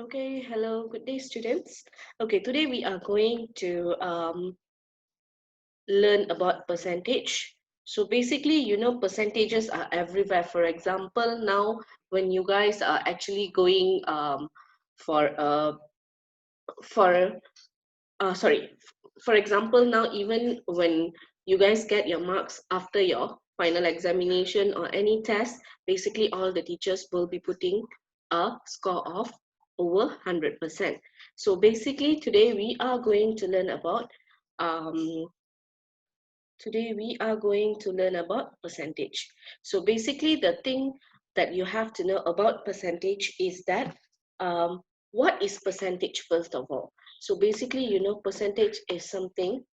Okay, hello, good day, students. Okay, today we are going to learn about percentage. So basically, percentages are everywhere. For example, now when you guys are actually going for for sorry, for example, now even when you guys get your marks after your final examination or any test, basically all the teachers will be putting a score of over 100%. So basically today we are going to learn about um, percentage. So basically the thing that you have to know about percentage is that what is percentage first of all. So basically, percentage is something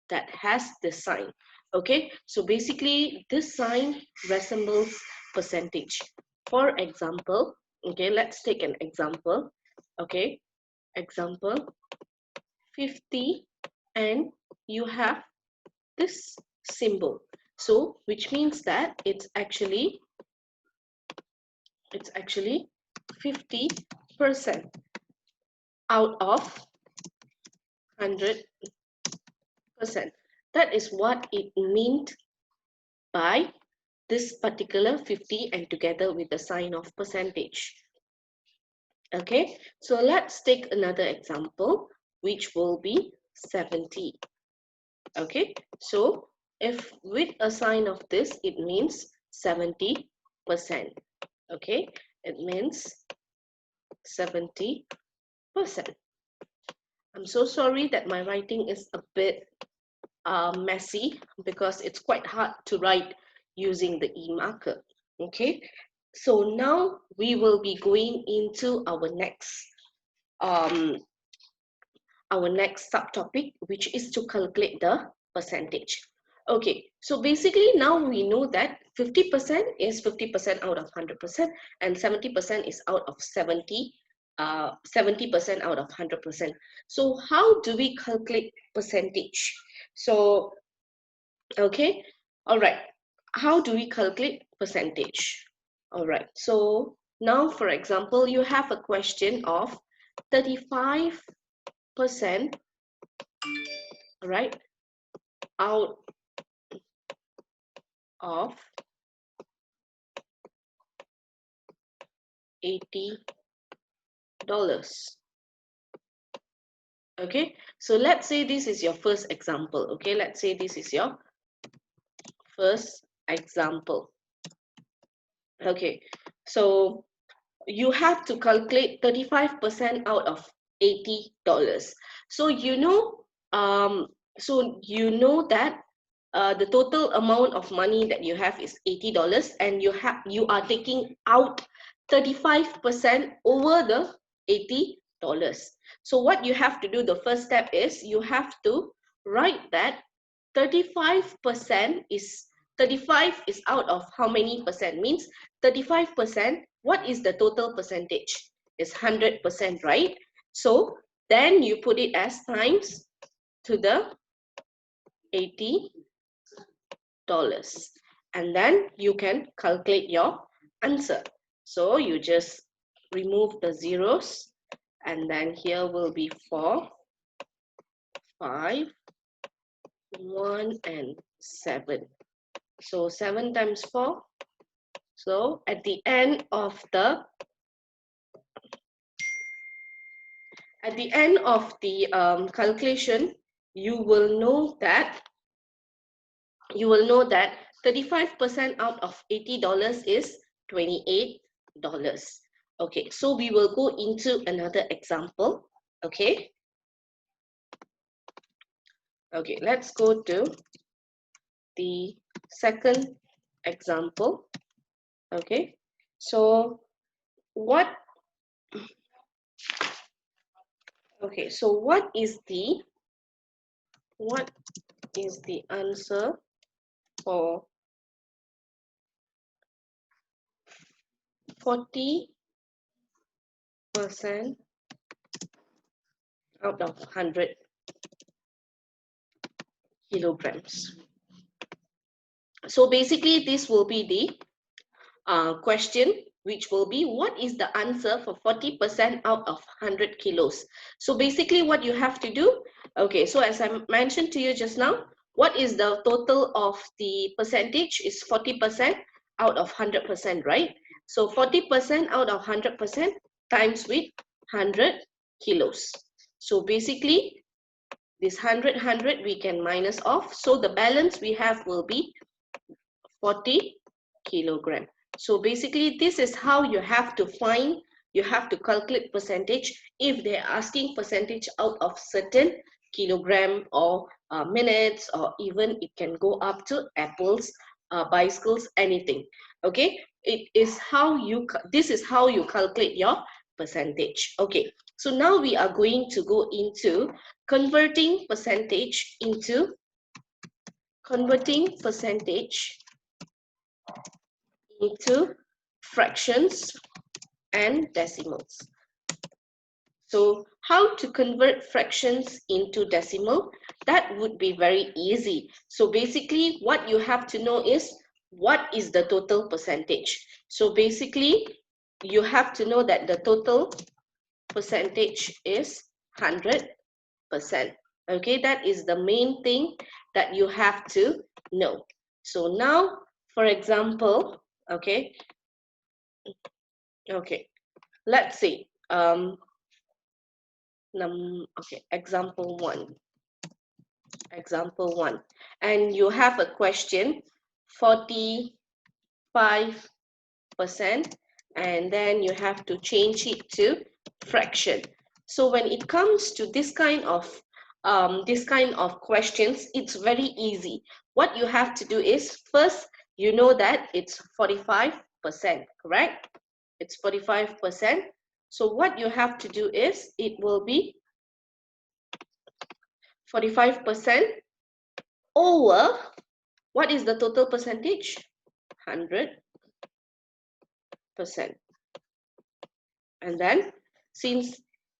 that has the sign. Okay, so basically this sign resembles percentage. For example, okay, let's take an example. Okay, example 50, and you have this symbol. So which means that it's actually 50% out of 100%. That is what it meant by this particular 50 and together with the sign of percentage. Okay, so let's take another example, which will be 70. Okay, so if with a sign of this, it means 70%. Okay, it means 70%. I'm so sorry that my writing is a bit messy because it's quite hard to write using the e-marker. Okay, so now we will be going into um, our next subtopic, which is to calculate the percentage. Okay, so basically now we know that 50% is 50% out of 100% and 70% is out of 70% out of 100%. So how do we calculate percentage? So, okay, all right. How do we calculate percentage? All right, so now for example, you have a question of 35%, right, out of $80. Okay, so let's say this is your first example. Okay, let's say this is your first example. Okay, so you have to calculate 35% out of $80. So that the total amount of money that you have is $80, and you are taking out 35% over the $80. So what you have to do, the first step is you have to write that 35% is 35 is out of how many percent, means 35%, what is the total percentage? Is 100%, right? So then you put it as times to the $80, and then you can calculate your answer. So you just remove the zeros, and then here will be 4, 5, 1, and 7. So 7 times 4. So at the end of the calculation, you will know that 35% out of $80 is $28. Okay, so we will go into another example. Okay, let's go to the second example. Okay, so what is the answer for 40% out of 100 kilograms? So basically this will be the question which will be what is the answer for 40% out of 100 kilos. So basically what you have to do, okay, so as I mentioned to you just now, what is the total of the percentage is 40% out of 100%, right? So 40% out of 100% times with 100 kilos. So basically this 100 we can minus off. So the balance we have will be 40 kilogram. So basically this is how you have to find, you have to calculate percentage if they're asking percentage out of certain kilogram or minutes, or even it can go up to apples, bicycles, anything. Okay, it is how you, this is how you calculate your percentage. Okay, so now we are going to go into converting percentage into fractions and decimals. So how to convert fractions into decimal? That would be very easy. So basically what you have to know is what is the total percentage. So basically you have to know that the total percentage is 100%. Okay, that is the main thing that you have to know. So now, for example, okay, let's see. Okay, example one, and you have a question, 45%, and then you have to change it to fraction. So when it comes to this kind of questions, it's very easy. What you have to do is, first, you know that it's 45%, correct? It's 45%. So what you have to do is, it will be 45% over, what is the total percentage? 100%. And then,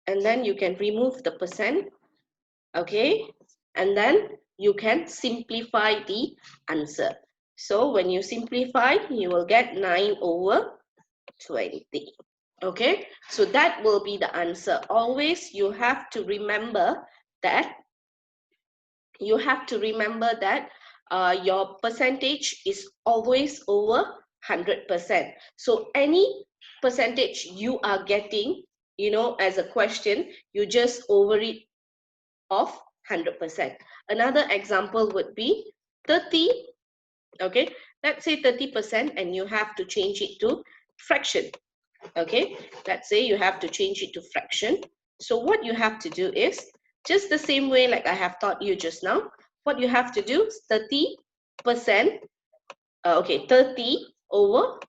and then you can remove the percent, okay? And then you can simplify the answer. So when you simplify, you will get 9/20. Okay, so that will be the answer. Always you have to remember that your percentage is always over 100%. So any percentage you are getting, as a question, you just over it of 100%. Another example would be 30. Okay, let's say 30%, and you have to change it to fraction. Okay, let's say you have to change it to fraction. So what you have to do is, just the same way like I have taught you just now, what you have to do is 30%, 30 over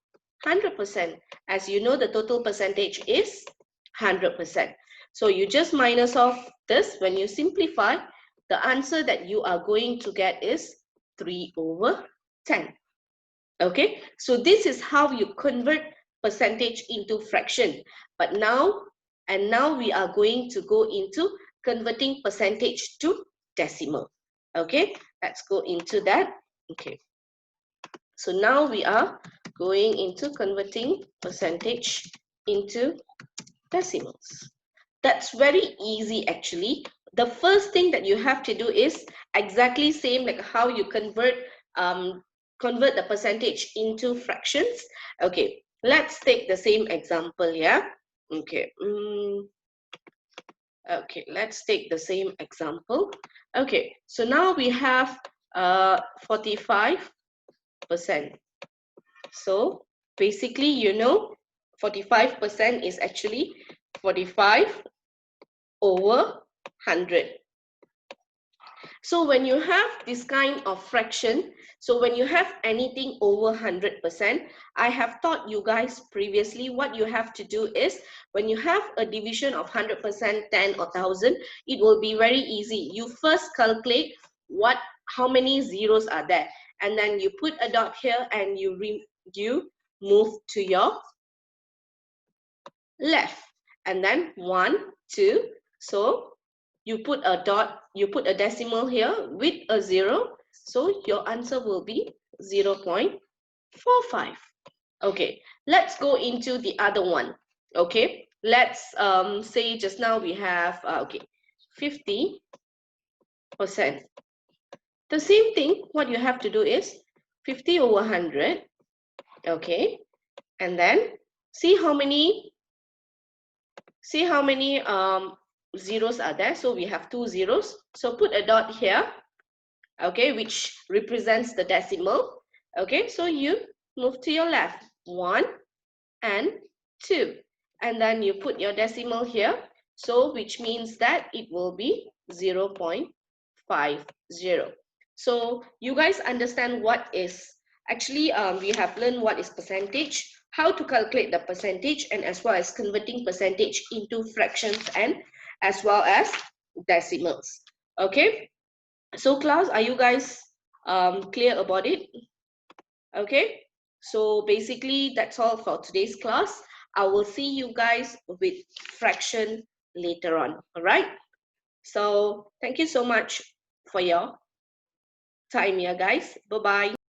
100%. As you know, the total percentage is 100%. So you just minus off this. When you simplify, the answer that you are going to get is 3/10. Okay, so this is how you convert percentage into fraction. But now we are going to go into converting percentage to decimal. Okay, let's go into that. Okay, so now we are going into converting percentage into decimals. That's very easy actually. The first thing that you have to do is exactly same like how you convert the percentage into fractions. Okay, let's take the same example here. Okay, okay, let's take the same example. Okay, so now we have 45%. So basically, 45% is actually 45 over 100. So when you have this kind of fraction, so when you have anything over 100%, I have taught you guys previously what you have to do is, when you have a division of 100%, 10 or 1000, it will be very easy. You first calculate how many zeros are there, and then you put a dot here, and you move to your left, and then 1, 2. So you put a dot, you put a decimal here with a 0. So your answer will be 0.45. Okay, let's go into the other one. Okay, let's say just now we have okay, 50%. The same thing, what you have to do is 50 over 100. Okay, and then see how many zeros are there. So we have 2 zeros, so put a dot here, okay, which represents the decimal. Okay, so you move to your left, 1 and 2, and then you put your decimal here, so which means that it will be 0.50. So you guys understand what is actually we have learned what is percentage, how to calculate the percentage, and as well as converting percentage into fractions and as well as decimals. Okay, so class, are you guys clear about it? Okay, so basically that's all for today's class. I will see you guys with fraction later on. All right, so thank you so much for your time here, guys. Bye bye.